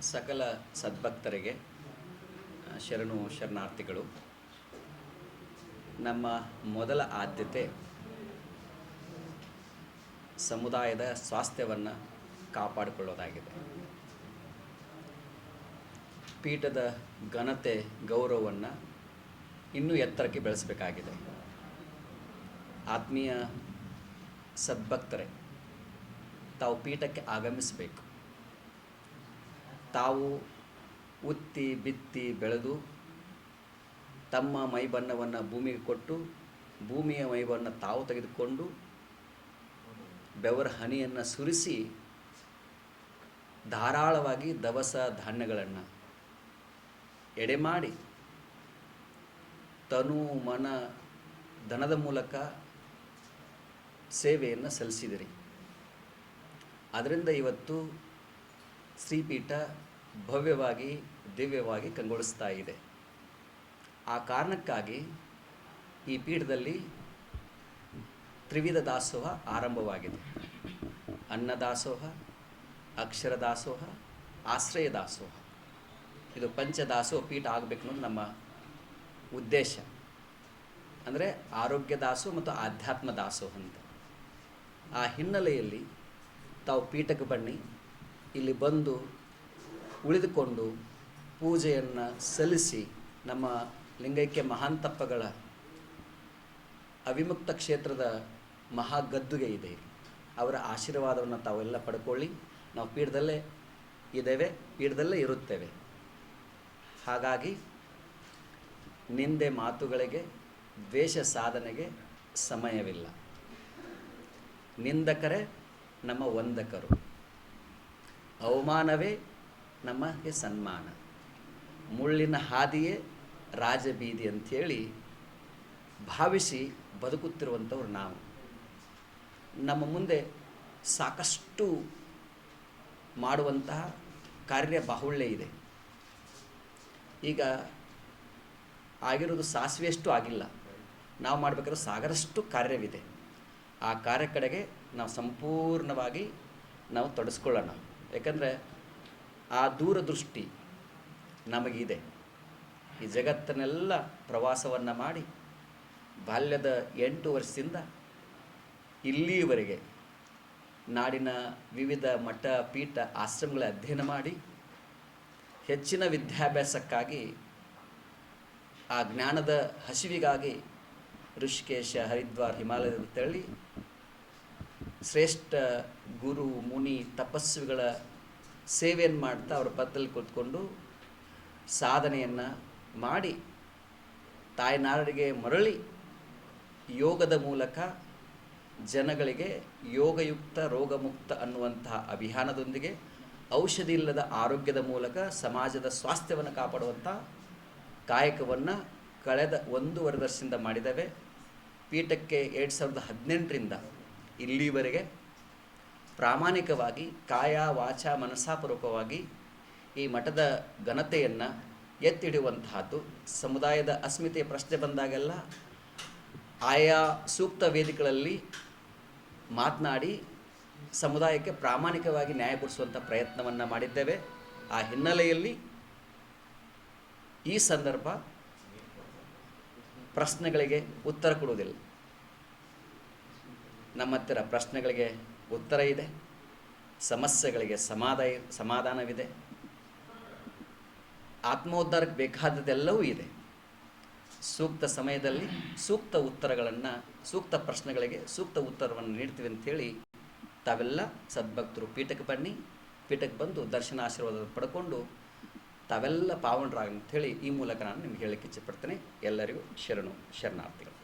ಸಕಲ ಸದ್ಭಕ್ತರಿಗೆ ಶರಣು ಶರಣಾರ್ಥಿಗಳು. ನಮ್ಮ ಮೊದಲ ಆದ್ಯತೆ ಸಮುದಾಯದ ಸ್ವಾಸ್ಥ್ಯವನ್ನು ಕಾಪಾಡಿಕೊಳ್ಳೋದಾಗಿದೆ. ಪೀಠದ ಘನತೆ ಗೌರವವನ್ನು ಇನ್ನೂ ಎತ್ತರಕ್ಕೆ ಬೆಳೆಸಬೇಕಾಗಿದೆ. ಆತ್ಮೀಯ ಸದ್ಭಕ್ತರೇ, ತಾವು ಪೀಠಕ್ಕೆ ಆಗಮಿಸಬೇಕು. ತಾವು ಉತ್ತಿ ಬಿತ್ತಿ ಬೆಳೆದು ತಮ್ಮ ಮೈಬಣ್ಣವನ್ನು ಭೂಮಿಗೆ ಕೊಟ್ಟು ಭೂಮಿಯ ಮೈಬಣ್ಣ ತಾವು ತೆಗೆದುಕೊಂಡು ಬೆವರ ಹನಿಯನ್ನು ಸುರಿಸಿ ಧಾರಾಳವಾಗಿ ದವಸ ಧಾನ್ಯಗಳನ್ನು ಎಡೆ ಮಾಡಿ ತನು ಮನ ಧನದ ಮೂಲಕ ಸೇವೆಯನ್ನು ಸಲ್ಲಿಸಿದಿರಿ. ಅದರಿಂದ ಇವತ್ತು ಶ್ರೀಪೀಠ ಭವ್ಯವಾಗಿ ದಿವ್ಯವಾಗಿ ಕಂಗೊಳಿಸ್ತಾ ಇದೆ. ಆ ಕಾರಣಕ್ಕಾಗಿ ಈ ಪೀಠದಲ್ಲಿ ತ್ರಿವಿಧ ದಾಸೋಹ ಆರಂಭವಾಗಿದೆ. ಅನ್ನದಾಸೋಹ, ಅಕ್ಷರ ದಾಸೋಹ, ಆಶ್ರಯ ದಾಸೋಹ. ಇದು ಪಂಚದಾಸೋಹ ಪೀಠ ಆಗಬೇಕು ಅನ್ನೋದು ನಮ್ಮ ಉದ್ದೇಶ. ಅಂದರೆ ಆರೋಗ್ಯ ದಾಸೋಹ ಮತ್ತು ಆಧ್ಯಾತ್ಮ ದಾಸೋಹ ಅಂತ. ಆ ಹಿನ್ನೆಲೆಯಲ್ಲಿ ತಾವು ಪೀಠಕ್ಕೆ ಬನ್ನಿ, ಇಲ್ಲಿ ಬಂದು ಉಳಿದುಕೊಂಡು ಪೂಜೆಯನ್ನು ಸಲ್ಲಿಸಿ ನಮ್ಮ ಲಿಂಗೈಕ್ಯ ಮಹಾಂತಪ್ಪಗಳ ಅವಿಮುಕ್ತ ಕ್ಷೇತ್ರದ ಮಹಾಗದ್ದುಗೆ ಇದೆ, ಅವರ ಆಶೀರ್ವಾದವನ್ನು ತಾವೆಲ್ಲ ಪಡ್ಕೊಳ್ಳಿ. ನಾವು ಪೀಠದಲ್ಲೇ ಇದ್ದೇವೆ, ಪೀಠದಲ್ಲೇ ಇರುತ್ತೇವೆ. ಹಾಗಾಗಿ ನಿಂದೆ ಮಾತುಗಳಿಗೆ, ದ್ವೇಷ ಸಾಧನೆಗೆ ಸಮಯವಿಲ್ಲ. ನಿಂದಕರೇ ನಮ್ಮ ವಂದಕರು, ಅವಮಾನವೇ ನಮಗೆ ಸನ್ಮಾನ, ಮುಳ್ಳಿನ ಹಾದಿಯೇ ರಾಜಬೀದಿ ಅಂಥೇಳಿ ಭಾವಿಸಿ ಬದುಕುತ್ತಿರುವಂಥವ್ರು ನಾವು. ನಮ್ಮ ಮುಂದೆ ಸಾಕಷ್ಟು ಮಾಡುವಂತಹ ಕಾರ್ಯ ಬಾಹುಳ್ಯ ಇದೆ. ಈಗ ಆಗಿರೋದು ಸಾಸಿವೆಯಷ್ಟು ಆಗಿಲ್ಲ, ನಾವು ಮಾಡಬೇಕಾದ್ರೆ ಸಾಗರಷ್ಟು ಕಾರ್ಯವಿದೆ. ಆ ಕಾರ್ಯ ಕಡೆಗೆ ನಾವು ಸಂಪೂರ್ಣವಾಗಿ ನಾವು ತೊಡಸ್ಕೊಳ್ಳೋಣ. ಯಾಕಂದರೆ ಆ ದೂರದೃಷ್ಟಿ ನಮಗಿದೆ. ಈ ಜಗತ್ತನ್ನೆಲ್ಲ ಪ್ರವಾಸವನ್ನು ಮಾಡಿ ಬಾಲ್ಯದ 8 ವರ್ಷದಿಂದ ಇಲ್ಲಿಯವರೆಗೆ ನಾಡಿನ ವಿವಿಧ ಮಠ ಪೀಠ ಆಶ್ರಮಗಳ ಅಧ್ಯಯನ ಮಾಡಿ ಹೆಚ್ಚಿನ ವಿದ್ಯಾಭ್ಯಾಸಕ್ಕಾಗಿ, ಆ ಜ್ಞಾನದ ಹಸಿವಿಗಾಗಿ ಋಷಿಕೇಶ, ಹರಿದ್ವಾರ, ಹಿಮಾಲಯದ ತೆರಳಿ ಶ್ರೇಷ್ಠ ಗುರು ಮುನಿ ತಪಸ್ವಿಗಳ ಸೇವೆಯನ್ನು ಮಾಡ್ತಾ ಅವರ ಪಕ್ಕದಲ್ಲಿ ಕೂತ್ಕೊಂಡು ಸಾಧನೆಯನ್ನು ಮಾಡಿ ತಾಯ್ನಾಡಿಗೆ ಮರಳಿ ಯೋಗದ ಮೂಲಕ ಜನಗಳಿಗೆ ಯೋಗಯುಕ್ತ ರೋಗಮುಕ್ತ ಅನ್ನುವಂತಹ ಅಭಿಯಾನದೊಂದಿಗೆ ಔಷಧಿ ಇಲ್ಲದ ಆರೋಗ್ಯದ ಮೂಲಕ ಸಮಾಜದ ಸ್ವಾಸ್ಥ್ಯವನ್ನು ಕಾಪಾಡುವಂಥ ಕಾಯಕವನ್ನು ಕಳೆದ 1.5 ವರ್ಷದಿಂದ ಮಾಡಿದ್ದೇವೆ. ಪೀಠಕ್ಕೆ 2018ರಿಂದ ಇಲ್ಲಿವರೆಗೆ ಪ್ರಾಮಾಣಿಕವಾಗಿ ಕಾಯ ವಾಚ ಮನಸ್ಸಾಪೂರ್ವಕವಾಗಿ ಈ ಮಠದ ಘನತೆಯನ್ನು ಎತ್ತಿಡುವಂತಹದ್ದು. ಸಮುದಾಯದ ಅಸ್ಮಿತೆಯ ಪ್ರಶ್ನೆ ಬಂದಾಗೆಲ್ಲ ಆಯಾ ಸೂಕ್ತ ವೇದಿಕೆಗಳಲ್ಲಿ ಮಾತನಾಡಿ ಸಮುದಾಯಕ್ಕೆ ಪ್ರಾಮಾಣಿಕವಾಗಿ ನ್ಯಾಯ ಕೊಡಿಸುವಂಥ ಪ್ರಯತ್ನವನ್ನು ಮಾಡಿದ್ದೇವೆ. ಆ ಹಿನ್ನೆಲೆಯಲ್ಲಿ ಈ ಸಂದರ್ಭ ಪ್ರಶ್ನೆಗಳಿಗೆ ಉತ್ತರ ಕೊಡುವುದಿಲ್ಲ. ನಮ್ಮ ಹತ್ತಿರ ಪ್ರಶ್ನೆಗಳಿಗೆ ಉತ್ತರ ಇದೆ, ಸಮಸ್ಯೆಗಳಿಗೆ ಸಮಾಧಾನವಿದೆ, ಆತ್ಮೋದ್ಧಾರಕ್ಕೆ ಬೇಕಾದದ್ದೆಲ್ಲವೂ ಇದೆ. ಸೂಕ್ತ ಸಮಯದಲ್ಲಿ ಸೂಕ್ತ ಉತ್ತರಗಳನ್ನು, ಸೂಕ್ತ ಪ್ರಶ್ನೆಗಳಿಗೆ ಸೂಕ್ತ ಉತ್ತರವನ್ನು ನೀಡ್ತೀವಿ ಅಂಥೇಳಿ ತಾವೆಲ್ಲ ಸದ್ಭಕ್ತರು ಪೀಠಕ್ಕೆ ಬನ್ನಿ. ಪೀಠಕ್ಕೆ ಬಂದು ದರ್ಶನ ಆಶೀರ್ವಾದ ಪಡ್ಕೊಂಡು ತಾವೆಲ್ಲ ಪಾವನರಾಗಿ ಅಂಥೇಳಿ ಈ ಮೂಲಕ ನಾನು ನಿಮ್ಗೆ ಹೇಳಕ್ಕೆ ಇಚ್ಛೆಪಡ್ತೇನೆ. ಎಲ್ಲರಿಗೂ ಶರಣು ಶರಣಾರ್ಥಿಗಳು.